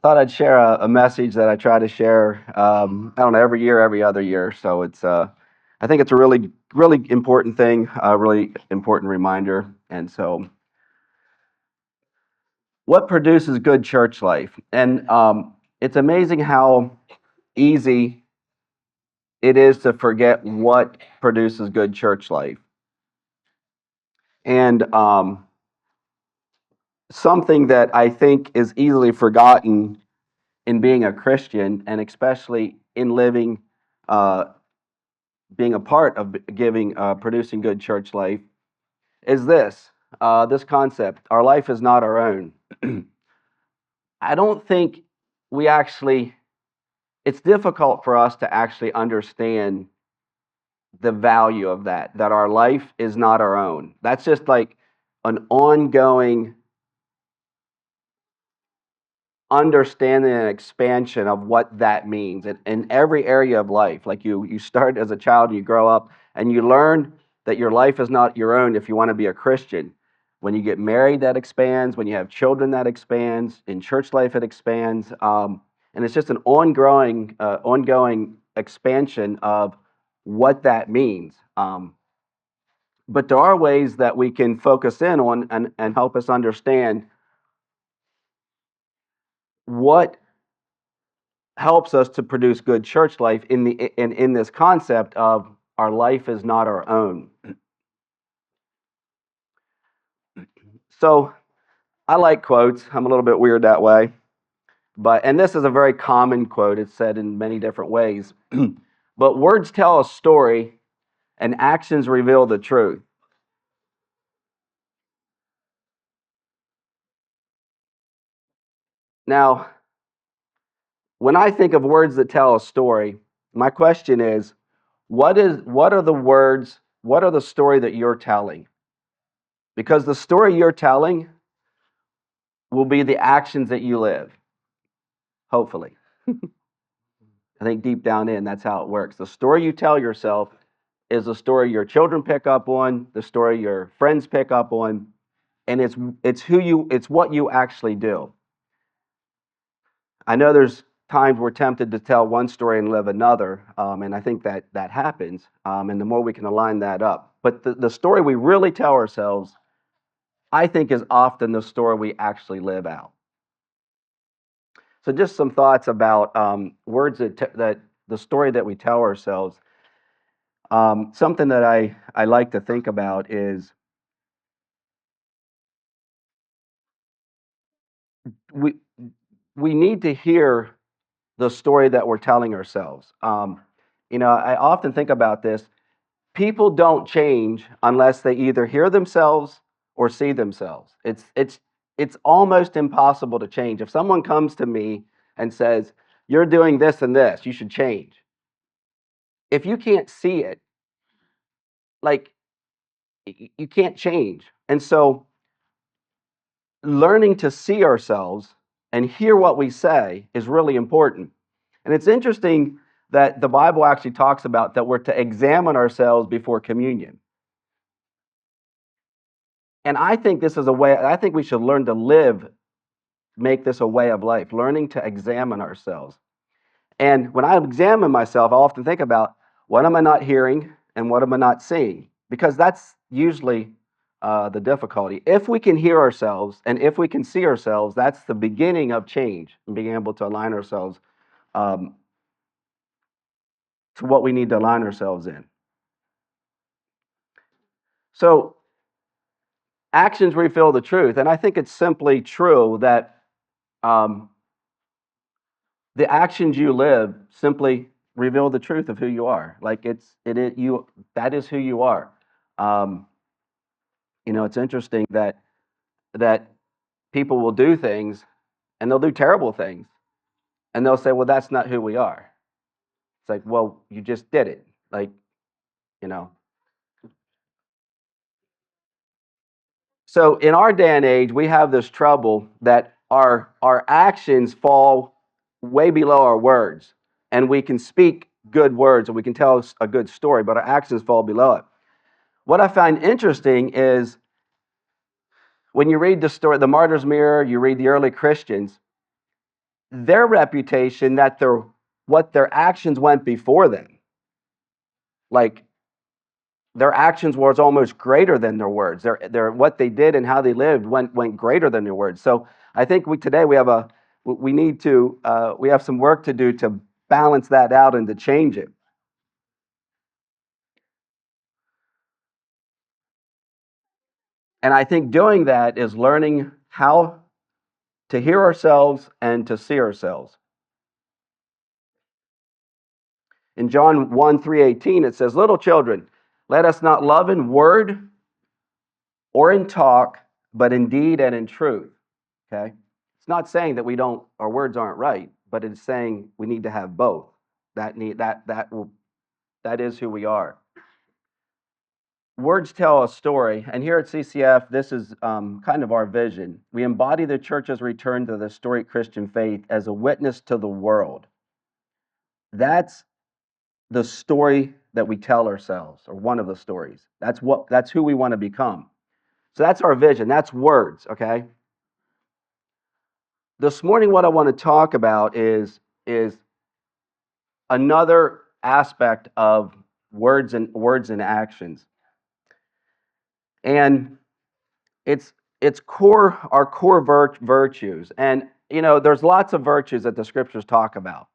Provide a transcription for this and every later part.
thought I'd share a message that I try to share. I don't know, every year, every other year. So I think it's a really, really important thing, a really important reminder. And so, what produces good church life? And it's amazing how easy it is to forget what produces good church life. And something that I think is easily forgotten in being a Christian, and especially in living. Being a part of producing good church life is this concept: our life is not our own. I don't think we actually, it's difficult for us to actually understand the value of that our life is not our own. That's just like an ongoing understanding and expansion of what that means in every area of life. Like you start as a child, you grow up, and you learn that your life is not your own if you want to be a Christian. When you get married, that expands. When you have children, that expands. In church life, it expands. And it's just an ongoing expansion of what that means. But there are ways that we can focus in on and help us understand what helps us to produce good church life in this concept of our life is not our own. So I like quotes. I'm a little bit weird that way. And this is a very common quote. It's said in many different ways. But words tell a story and actions reveal the truth. Now, when I think of words that tell a story, my question is, what are the words, what are the story that you're telling? Because the story you're telling will be the actions that you live, hopefully. I think deep down in, that's how it works. The story you tell yourself is the story your children pick up on, the story your friends pick up on, and it's what you actually do. I know there's times we're tempted to tell one story and live another, and I think that happens. And the more we can align that up, but the story we really tell ourselves, I think, is often the story we actually live out. So just some thoughts about words that the story that we tell ourselves. Something that I like to think about is we we need to hear the story that we're telling ourselves. I often think about this. People don't change unless they either hear themselves or see themselves. It's almost impossible to change. If someone comes to me and says, "You're doing this and this, you should change." If you can't see it, like you can't change. And so learning to see ourselves and hear what we say is really important. And it's interesting that the Bible actually talks about that we're to examine ourselves before communion. And I think this is a way, I think we should learn to make this a way of life, learning to examine ourselves. And when I examine myself, I often think about, what am I not hearing and what am I not seeing? Because that's usually the difficulty. If we can hear ourselves and if we can see ourselves, that's the beginning of change and being able to align ourselves um, to what we need to align ourselves in. So actions reveal the truth, and I think it's simply true that um, the actions you live simply reveal the truth of who you are. Like it is you. That is who you are. Um, it's interesting that people will do things and they'll do terrible things, and they'll say, "Well, that's not who we are." It's like, well, you just did it. Like, you know. So in our day and age, we have this trouble that our actions fall way below our words, and we can speak good words and we can tell a good story, but our actions fall below it. What I find interesting is when you read the story, the Martyr's Mirror, you read the early Christians, their reputation, that what their actions went before them. Like, their actions was almost greater than their words. Their what they did and how they lived went greater than their words. So I think today we have some work to do to balance that out and to change it. And I think doing that is learning how to hear ourselves and to see ourselves. In John 1:3-18, it says, "Little children, let us not love in word or in talk, but in deed and in truth." Okay? It's not saying that our words aren't right, but it's saying we need to have both. That is who we are. Words tell a story, and here at CCF, this is kind of our vision. We embody the church's return to the historic Christian faith as a witness to the world. That's the story that we tell ourselves, or one of the stories. That's who we want to become. So that's our vision. That's words, okay? This morning, what I want to talk about is another aspect of words and actions, and it's our core virtues. And there's lots of virtues that the scriptures talk about,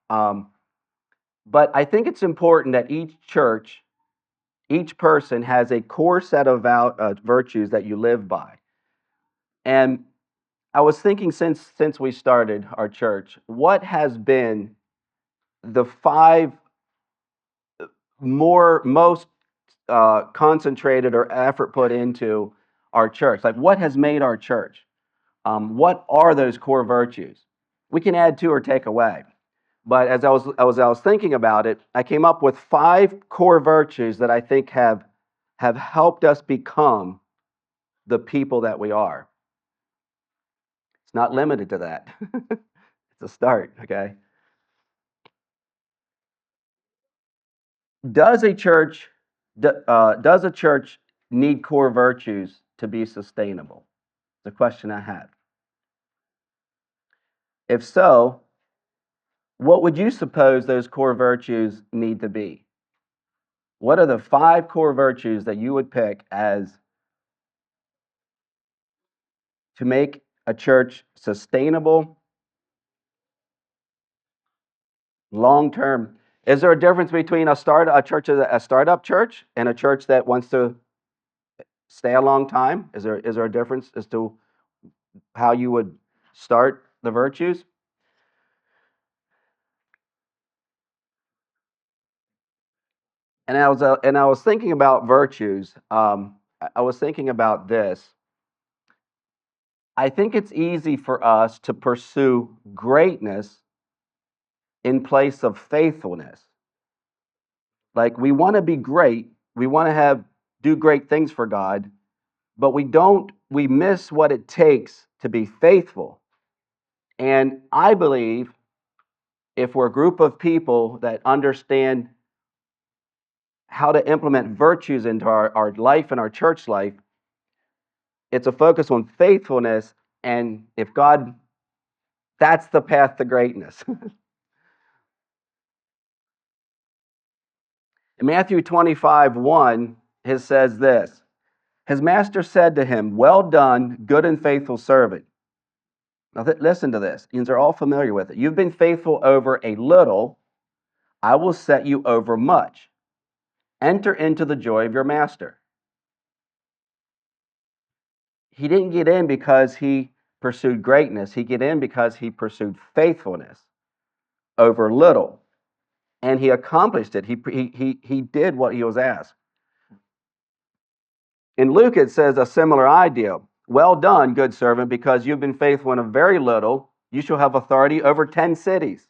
but I think it's important that each person has a core set of virtues that you live by. And I was thinking, since we started our church, what has been the five most concentrated or effort put into our church? Like, what has made our church? What are those core virtues? We can add to or take away. But as I was thinking about it, I came up with five core virtues that I think have helped us become the people that we are. It's not limited to that. It's a start, okay? Does a church need core virtues to be sustainable? The question I have. If so, what would you suppose those core virtues need to be? What are the five core virtues that you would pick as to make a church sustainable, long term? Is there a difference between a startup church and a church that wants to stay a long time? Is there a difference as to how you would start the virtues? And I was thinking about virtues. I was thinking about this. I think it's easy for us to pursue greatness in place of faithfulness. Like, we want to be great, we want to do great things for God, but we miss what it takes to be faithful. And I believe if we're a group of people that understand how to implement virtues into our life and our church life, it's a focus on faithfulness, and if God, that's the path to greatness. In Matthew 25:1, it says this: "His master said to him, 'Well done, good and faithful servant.'" Now listen to this. These are all familiar with it. "You've been faithful over a little, I will set you over much. Enter into the joy of your master." He didn't get in because he pursued greatness. He get in because he pursued faithfulness over little. And he accomplished it. He did what he was asked. In Luke, it says a similar idea. "Well done, good servant, because you've been faithful in a very little, you shall have authority over 10 cities.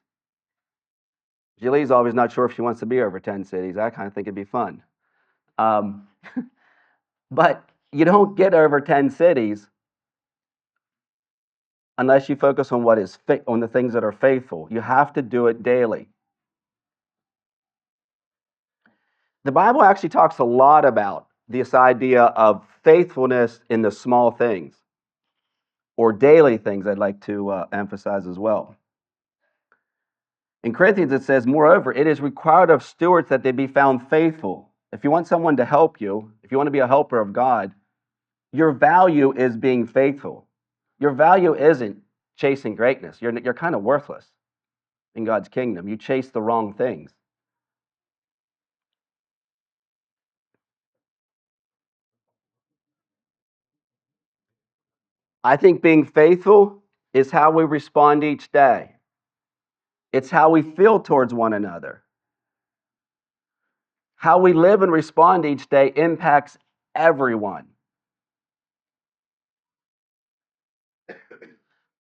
Julie's always not sure if she wants to be over 10 cities. I kind of think it'd be fun. Um, but you don't get over 10 cities unless you focus on on the things that are faithful. You have to do it daily. The Bible actually talks a lot about this idea of faithfulness in the small things, or daily things, I'd like to emphasize as well. In Corinthians, it says, moreover, it is required of stewards that they be found faithful. If you want someone to help you, if you want to be a helper of God, your value is being faithful. Your value isn't chasing greatness. You're kind of worthless in God's kingdom. You chase the wrong things. I think being faithful is how we respond each day. It's how we feel towards one another. How we live and respond each day impacts everyone.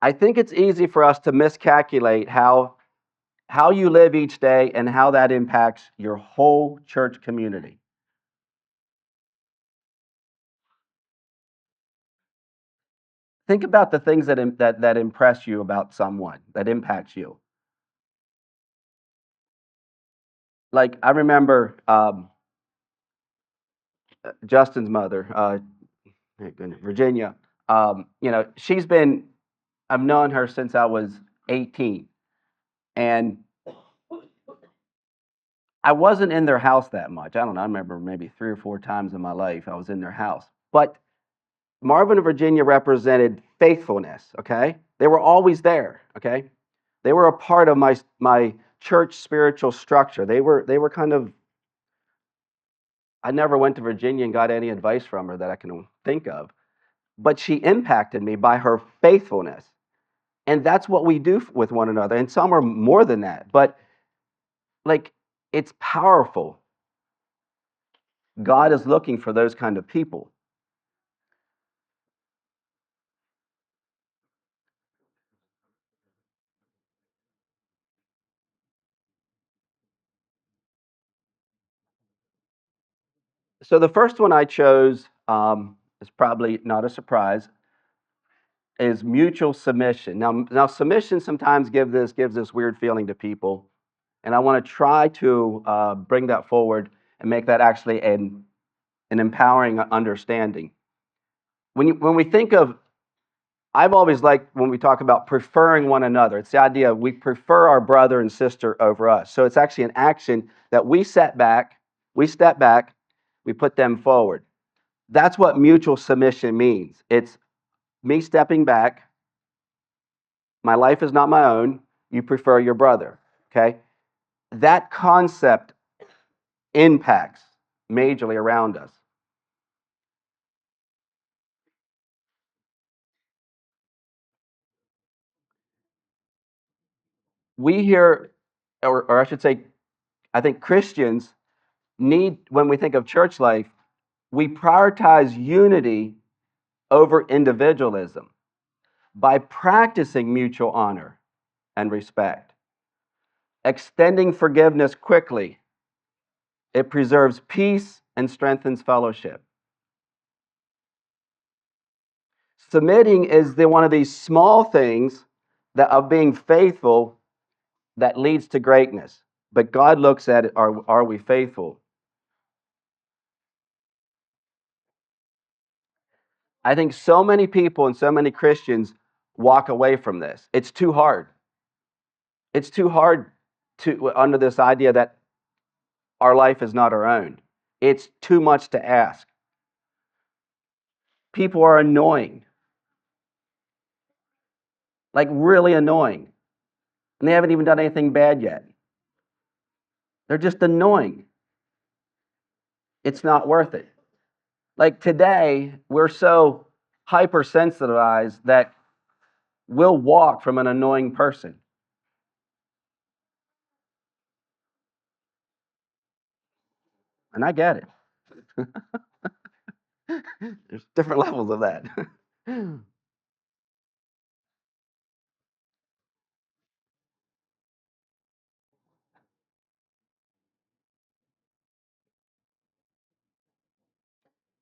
I think it's easy for us to miscalculate how you live each day and how that impacts your whole church community. Think about the things that impress you about someone, that impacts you. Like I remember Justin's mother, Virginia. She's been. I've known her since I was 18, and I wasn't in their house that much. I don't know. I remember maybe 3 or 4 times in my life I was in their house. But Marvin and Virginia represented faithfulness. Okay, they were always there. Okay, they were a part of my church spiritual structure. They were kind of. I never went to Virginia and got any advice from her that I can think of, but she impacted me by her faithfulness. And that's what we do with one another. And some are more than that, but like it's powerful. God is looking for those kind of people. So the first one I chose is probably not a surprise. Is mutual submission. Now submission sometimes gives this weird feeling to people, and I want to try to bring that forward and make that actually an empowering understanding. When we think of, I've always liked when we talk about preferring one another. It's the idea we prefer our brother and sister over us. So it's actually an action that we step back, we put them forward. That's what mutual submission means. It's me stepping back. My life is not my own. You prefer your brother. Okay? That concept impacts majorly around us. We hear, or I should say, I think Christians need, when we think of church life, we prioritize unity over individualism by practicing mutual honor and respect, extending forgiveness quickly. It preserves peace and strengthens fellowship. Submitting is one of these small things that of being faithful that leads to greatness. But God looks at it, are we faithful? I think so many people and so many Christians walk away from this. It's too hard. It's too hard to under this idea that our life is not our own. It's too much to ask. People are annoying, like really annoying, and they haven't even done anything bad yet. They're just annoying. It's not worth it. Like today, we're so hypersensitized that we'll walk from an annoying person. And I get it. There's different levels of that.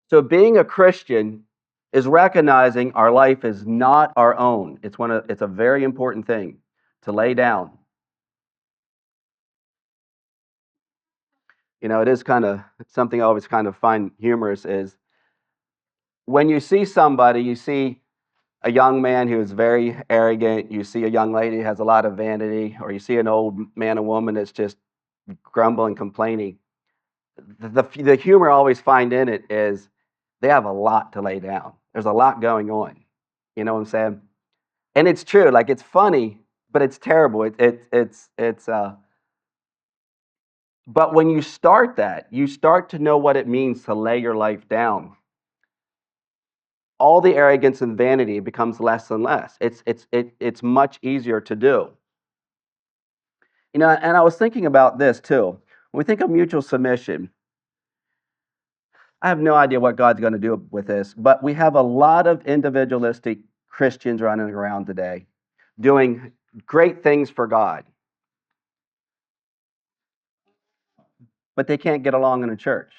So being a Christian is recognizing our life is not our own. It's a very important thing to lay down. It is kind of something I always kind of find humorous is when you see somebody, you see a young man who is very arrogant, you see a young lady who has a lot of vanity, or you see an old man or woman that's just grumbling, complaining. The humor I always find in it is they have a lot to lay down. There's a lot going on. You know what I'm saying? And it's true. Like it's funny, but it's terrible. It's. But when you start that, you start to know what it means to lay your life down. All the arrogance and vanity becomes less and less. It's much easier to do. You know, and I was thinking about this too. When we think of mutual submission, I have no idea what God's going to do with this, but we have a lot of individualistic Christians running around today doing great things for God, but they can't get along in a church.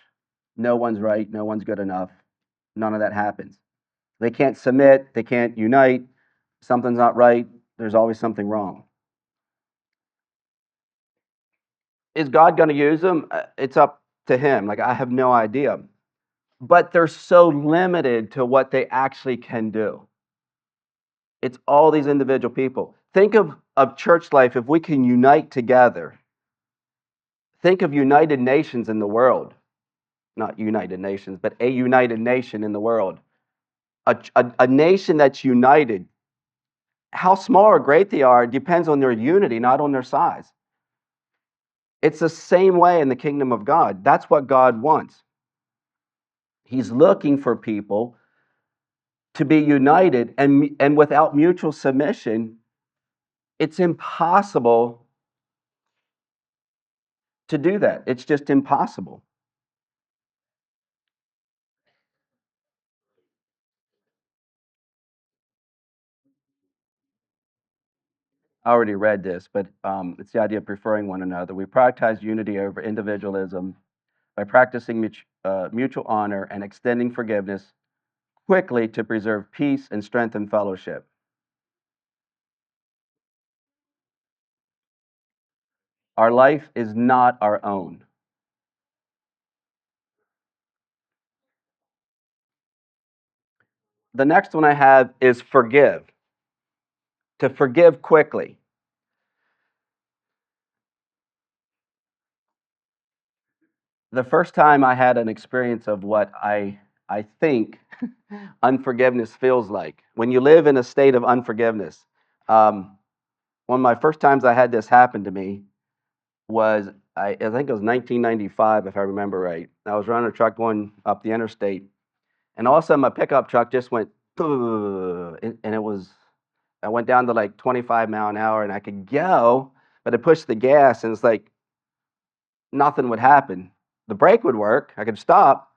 No one's right, no one's good enough. None of that happens. They can't submit, they can't unite. Something's not right, there's always something wrong. Is God going to use them? It's up to Him. Like, I have no idea. But they're so limited to what they actually can do. It's all these individual people. Think of church life if we can unite together. Think of United Nations in the world. Not United Nations, but a united nation in the world. A nation that's united. How small or great they are depends on their unity, not on their size. It's the same way in the kingdom of God. That's what God wants. He's looking for people to be united, and without mutual submission, it's impossible to do that. It's just impossible. I already read this, but it's the idea of preferring one another. We prioritize unity over individualism by practicing mutual honor and extending forgiveness quickly to preserve peace and strengthen fellowship. Our life is not our own. The next one I have is forgive, to forgive quickly. The first time I had an experience of what I think unforgiveness feels like. When you live in a state of unforgiveness, one of my first times I had this happen to me was, I think it was 1995, if I remember right. I was running a truck going up the interstate, and all of a sudden my pickup truck just went, and it was, I went down to like 25 mile an hour, and I could go, but I pushed the gas, and it's like nothing would happen. The brake would work, I could stop,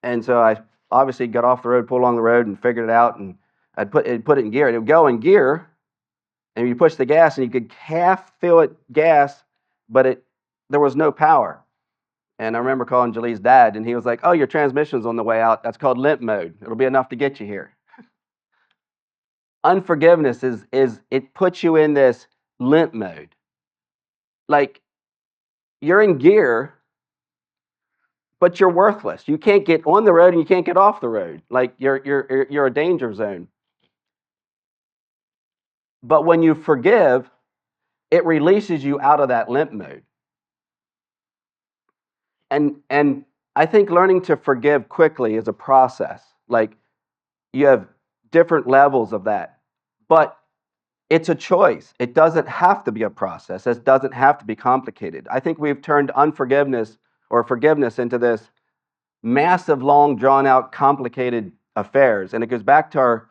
and so I obviously got off the road, pulled along the road, and figured it out, and I'd put it in gear. It would go in gear, and you push the gas, and you could half feel it gas, but there was no power. And I remember calling Jalee's dad, and he was like, "Oh, your transmission's on the way out. That's called limp mode. It'll be enough to get you here." Unforgiveness is it puts you in this limp mode. Like, you're in gear, but you're worthless. You can't get on the road and you can't get off the road. Like, you're a danger zone. But when you forgive, it releases you out of that limp mode. And I think learning to forgive quickly is a process. Like, you have different levels of that. But it's a choice. It doesn't have to be a process. It doesn't have to be complicated. I think we've turned unforgiveness or forgiveness into this massive, long, drawn out, complicated affairs. And it goes back to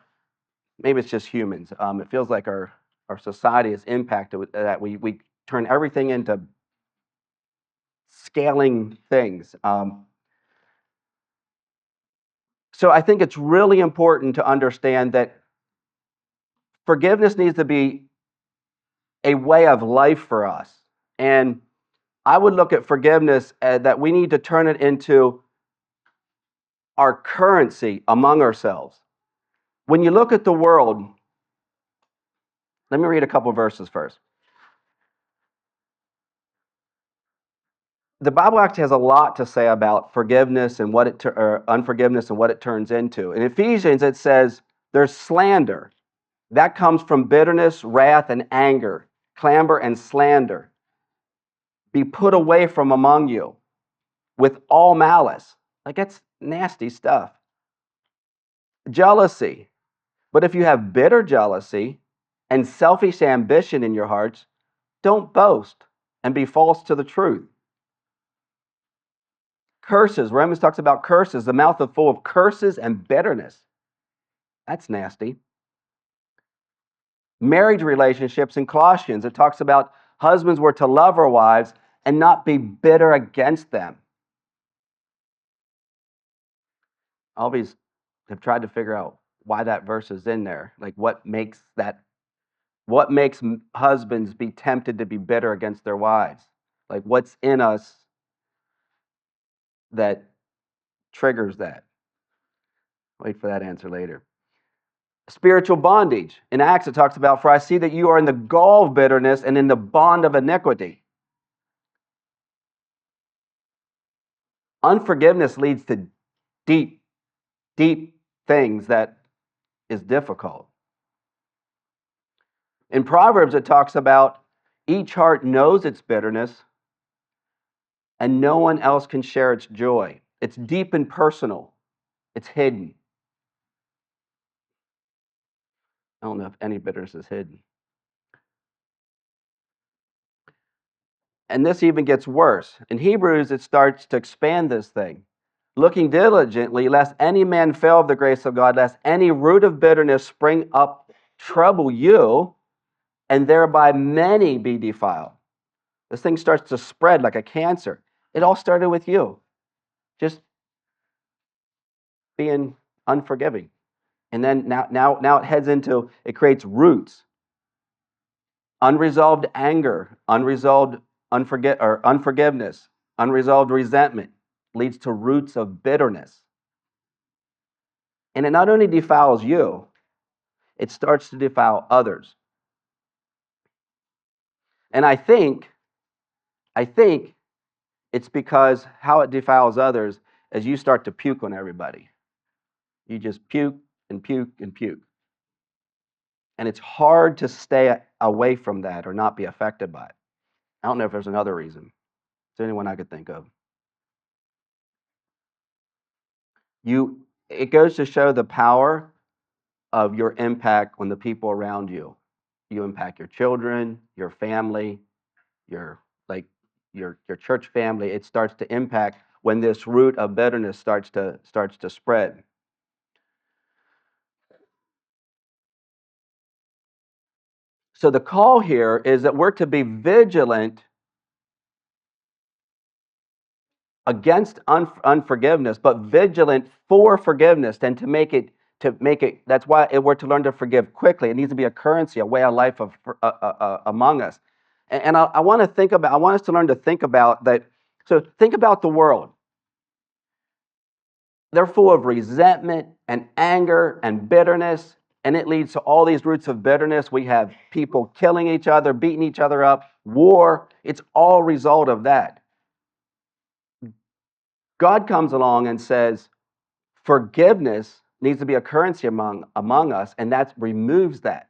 maybe it's just humans. It feels like our society is impacted with that. We turn everything into scaling things. So I think it's really important to understand that forgiveness needs to be a way of life for us. And I would look at forgiveness that we need to turn it into our currency among ourselves. When you look at the world, let me read a couple verses first. The Bible actually has a lot to say about forgiveness and what or unforgiveness and what it turns into. In Ephesians, it says, There's slander. That comes from bitterness, wrath, and anger, clamor and slander. Be put away from among you with all malice. Like, that's nasty stuff. Jealousy. But if you have bitter jealousy and selfish ambition in your hearts, don't boast and be false to the truth. Curses. Romans talks about curses. The mouth is full of curses and bitterness. That's nasty. Marriage relationships in Colossians, it talks about husbands were to love our wives and not be bitter against them. I always have tried to figure out why that verse is in there. Like, what makes husbands be tempted to be bitter against their wives? Like, what's in us that triggers that? Wait for that answer later. Spiritual bondage. In Acts, it talks about, for I see that you are in the gall of bitterness and in the bond of iniquity. Unforgiveness leads to deep, deep things that is difficult. In Proverbs, it talks about each heart knows its bitterness and no one else can share its joy. It's deep and personal. It's hidden. I don't know if any bitterness is hidden. And this even gets worse. In Hebrews, it starts to expand this thing. Looking diligently, lest any man fail of the grace of God, lest any root of bitterness spring up, trouble you, and thereby many be defiled. This thing starts to spread like a cancer. It all started with you, just being unforgiving. And then now it heads into, it creates roots. Unresolved anger, unresolved unforgiveness, unresolved resentment leads to roots of bitterness. And it not only defiles you, it starts to defile others. And I think it's because how it defiles others is you start to puke on everybody. You just puke and puke and puke. And it's hard to stay away from that or not be affected by it. I don't know if there's another reason. Is there anyone I could think of? It goes to show the power of your impact on the people around you. You impact your children, your family, your church family. It starts to impact when this root of bitterness starts to spread. So the call here is that we're to be vigilant against unforgiveness, but vigilant for forgiveness, and to make it. That's why we're to learn to forgive quickly. It needs to be a currency, a way of life among us. And I want us to learn to think about that. So think about the world. They're full of resentment and anger and bitterness, and it leads to all these roots of bitterness. We have people killing each other, beating each other up, war. It's all a result of that. God comes along and says, forgiveness needs to be a currency among us, and that removes that.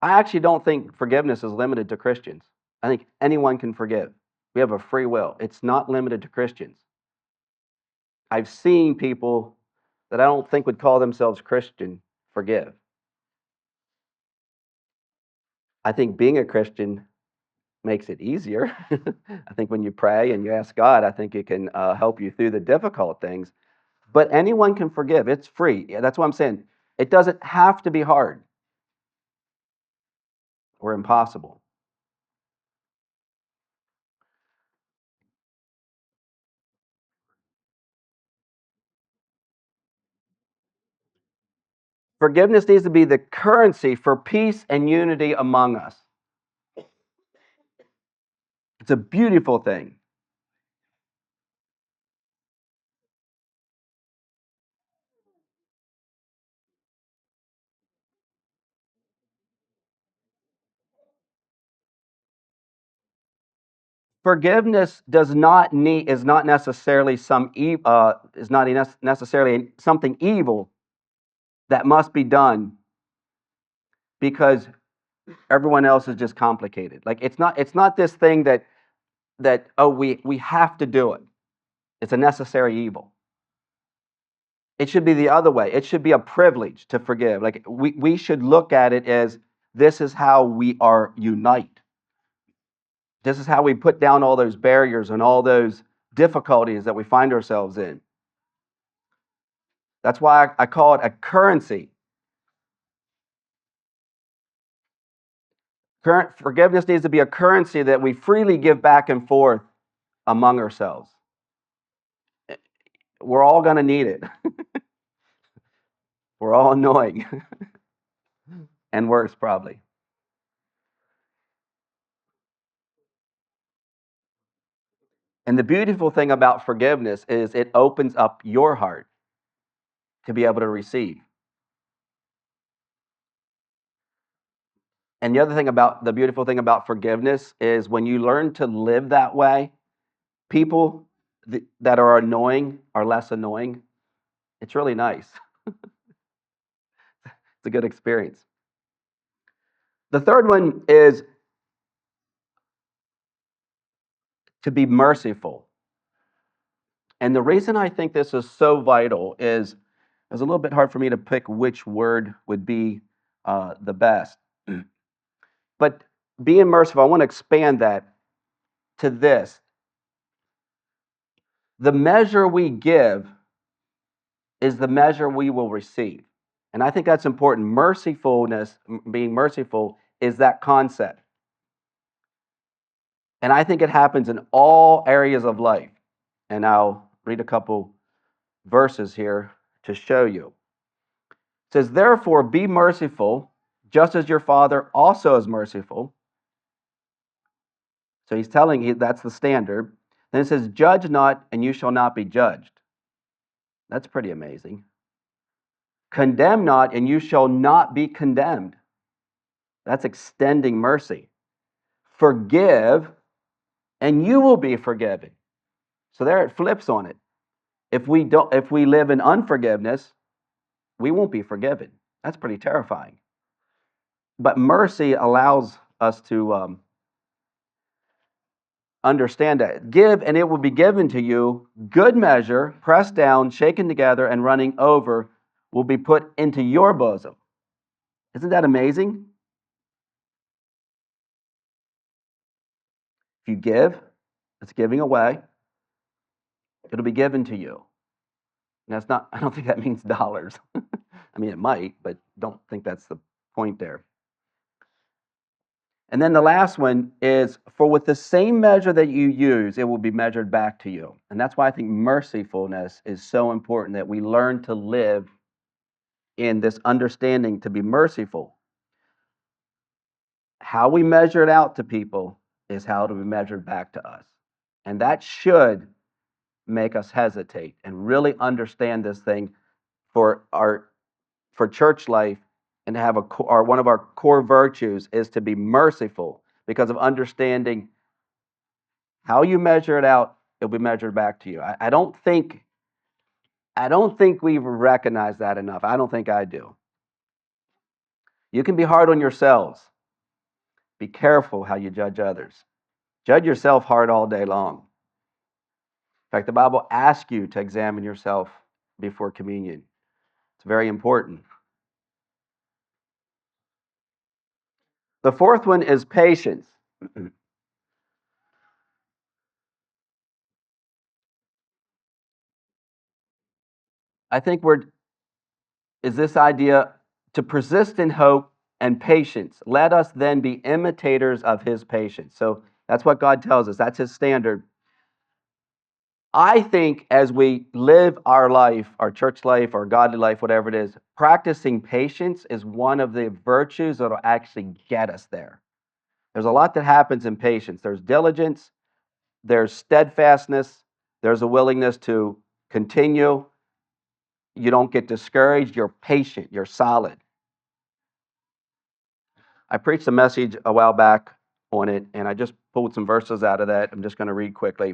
I actually don't think forgiveness is limited to Christians. I think anyone can forgive. We have a free will. It's not limited to Christians. I've seen people that I don't think would call themselves Christian forgive. I think being a Christian makes it easier. I think when you pray and you ask God, I think it can help you through the difficult things. But anyone can forgive. It's free. Yeah, that's what I'm saying. It doesn't have to be hard or impossible. Forgiveness needs to be the currency for peace and unity among us. It's a beautiful thing. Forgiveness is not necessarily necessarily something evil. that must be done because everyone else is just complicated. Like it's not this thing that oh we have to do it. It's a necessary evil. It should be the other way. It should be a privilege to forgive. Like we should look at it as this is how we are unite. This is how we put down all those barriers and all those difficulties that we find ourselves in. That's why I call it a currency. Current forgiveness needs to be a currency that we freely give back and forth among ourselves. We're all going to need it. We're all annoying and worse, probably. And the beautiful thing about forgiveness is it opens up your heart to be able to receive. And the other thing about the beautiful thing about forgiveness is when you learn to live that way, people that are annoying are less annoying. It's really nice. It's a good experience. The third one is to be merciful. And the reason I think this is so vital is it's a little bit hard for me to pick which word would be the best. But being merciful, I want to expand that to this. The measure we give is the measure we will receive. And I think that's important. Mercifulness, being merciful, is that concept. And I think it happens in all areas of life. And I'll read a couple verses here to show you. It says, therefore, be merciful, just as your Father also is merciful. So he's telling you that's the standard. Then it says, judge not, and you shall not be judged. That's pretty amazing. Condemn not, and you shall not be condemned. That's extending mercy. Forgive, and you will be forgiven. So there it flips on it. If we live in unforgiveness, we won't be forgiven. That's pretty terrifying. But mercy allows us to understand that. Give, and it will be given to you. Good measure, pressed down, shaken together, and running over, will be put into your bosom. Isn't that amazing? If you give, it's giving away. It'll be given to you. And that's not, I don't think that means dollars. I mean, it might, but don't think that's the point there. And then the last one is, for with the same measure that you use, it will be measured back to you. And that's why I think mercifulness is so important, that we learn to live in this understanding to be merciful. How we measure it out to people is how to be measured back to us. And that should make us hesitate and really understand this thing for church life, and to have one of our core virtues is to be merciful, because of understanding how you measure it out, it'll be measured back to you. I don't think we've recognized that enough. I don't think I do. You can be hard on yourselves. Be careful how you judge others. Judge yourself hard all day long. In fact, the Bible asks you to examine yourself before communion. It's very important. The fourth one is patience. I think is this idea to persist in hope and patience. Let us then be imitators of his patience. So that's what God tells us. That's his standard. I think as we live our life, our church life, our godly life, whatever it is, practicing patience is one of the virtues that will actually get us there. There's a lot that happens in patience. There's diligence, there's steadfastness, there's a willingness to continue. You don't get discouraged, you're patient, you're solid. I preached a message a while back on it, and I just pulled some verses out of that. I'm just going to read quickly.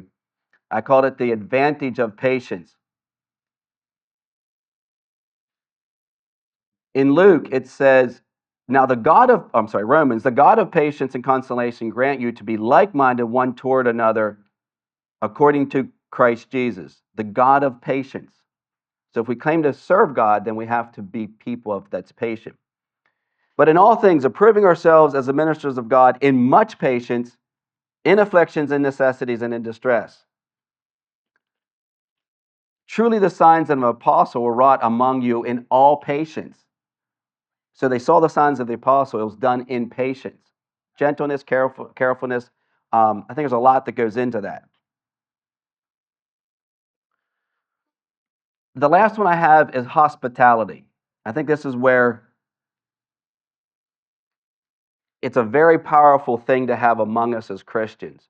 I called it the advantage of patience. In Luke, it says, now Romans, the God of patience and consolation grant you to be like-minded one toward another according to Christ Jesus, the God of patience. So if we claim to serve God, then we have to be people that's patient. But in all things, approving ourselves as the ministers of God in much patience, in afflictions and necessities and in distress. Truly the signs of an apostle were wrought among you in all patience. So they saw the signs of the apostle. It was done in patience. Gentleness, carefulness. I think there's a lot that goes into that. The last one I have is hospitality. I think this is where it's a very powerful thing to have among us as Christians.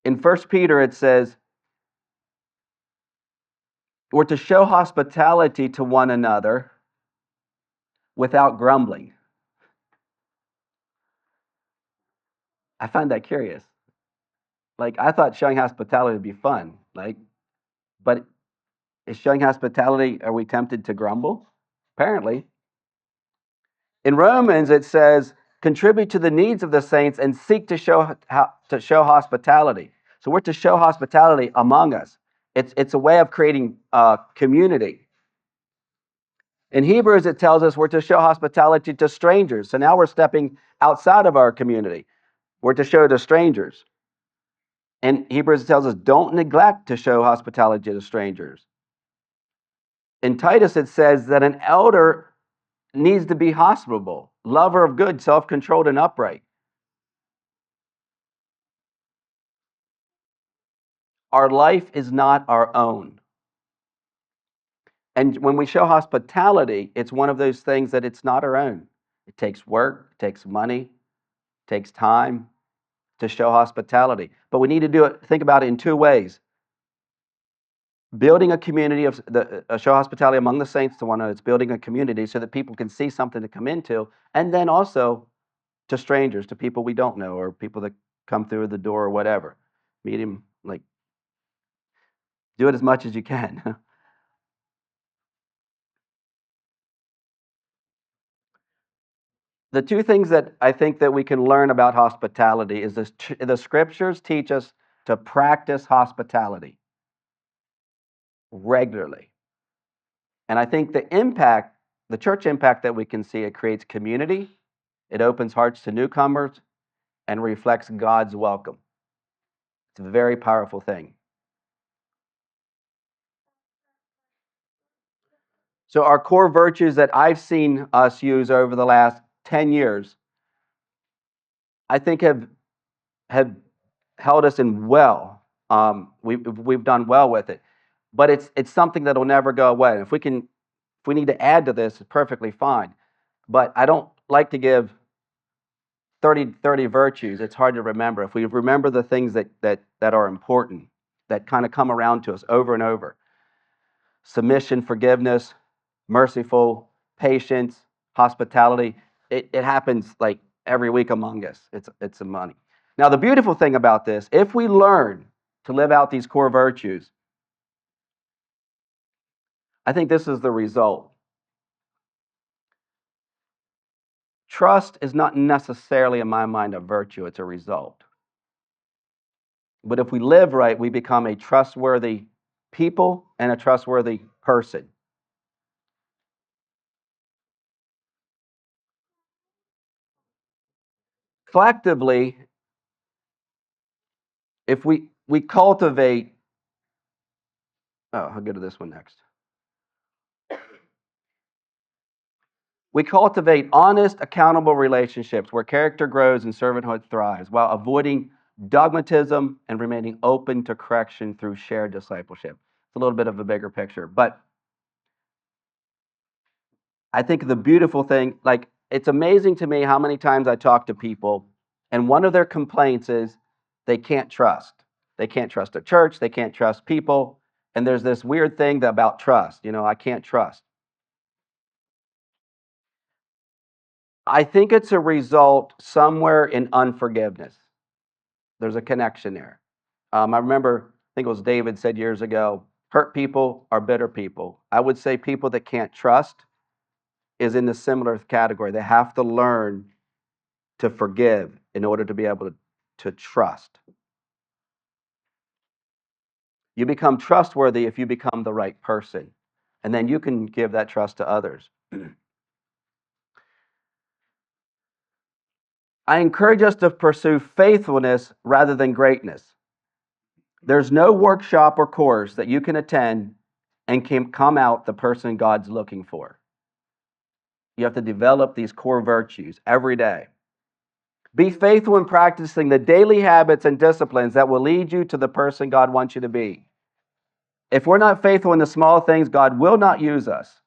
In 1 Peter, it says, we're to show hospitality to one another without grumbling. I find that curious. Like, I thought showing hospitality would be fun. But is showing hospitality, are we tempted to grumble? Apparently. In Romans, it says, contribute to the needs of the saints and seek to show hospitality. So we're to show hospitality among us. It's a way of creating community. In Hebrews, it tells us we're to show hospitality to strangers. So now we're stepping outside of our community. We're to show to strangers. In Hebrews, it tells us don't neglect to show hospitality to strangers. In Titus, it says that an elder needs to be hospitable, lover of good, self-controlled, and upright. Our life is not our own. And when we show hospitality, it's one of those things that it's not our own. It takes work, it takes money, it takes time to show hospitality. But we need to do it, think about it in two ways. Building a community of show hospitality among the saints to one another. It's building a community so that people can see something to come into, and then also to strangers, to people we don't know, or people that come through the door or whatever. Meet him, do it as much as you can. The two things that I think that we can learn about hospitality is the scriptures teach us to practice hospitality regularly. And I think the church impact that we can see, it creates community, it opens hearts to newcomers, and reflects God's welcome. It's a very powerful thing. So our core virtues that I've seen us use over the last 10 years, I think have held us in well. We've done well with it. But it's something that'll never go away. If we need to add to this, it's perfectly fine. But I don't like to give 30 virtues. It's hard to remember. If we remember the things that are important, that kind of come around to us over and over. Submission, forgiveness, merciful, patience, hospitality. It happens like every week among us. It's a money. Now the beautiful thing about this, if we learn to live out these core virtues, I think this is the result. Trust is not necessarily, in my mind, a virtue, it's a result. But if we live right, we become a trustworthy people and a trustworthy person. Collectively, if we cultivate, I'll go to this one next. We cultivate honest, accountable relationships where character grows and servanthood thrives while avoiding dogmatism and remaining open to correction through shared discipleship. It's a little bit of a bigger picture, but I think the beautiful thing, it's amazing to me how many times I talk to people and one of their complaints is they can't trust. They can't trust a church, they can't trust people, and there's this weird thing about trust. I can't trust. I think it's a result somewhere in unforgiveness. There's a connection there. I remember, I think it was David said years ago, hurt people or bitter people. I would say people that can't trust is in the similar category. They have to learn to forgive in order to be able to trust. You become trustworthy if you become the right person, and then you can give that trust to others. I encourage us to pursue faithfulness rather than greatness. There's no workshop or course that you can attend and can come out the person God's looking for. You have to develop these core virtues every day. Be faithful in practicing the daily habits and disciplines that will lead you to the person God wants you to be. If we're not faithful in the small things, God will not use us.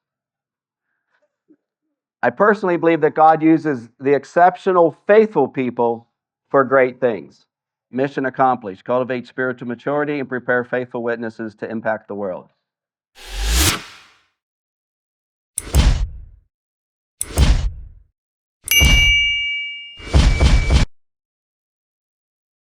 I personally believe that God uses the exceptional, faithful people for great things. Mission accomplished. Cultivate spiritual maturity and prepare faithful witnesses to impact the world.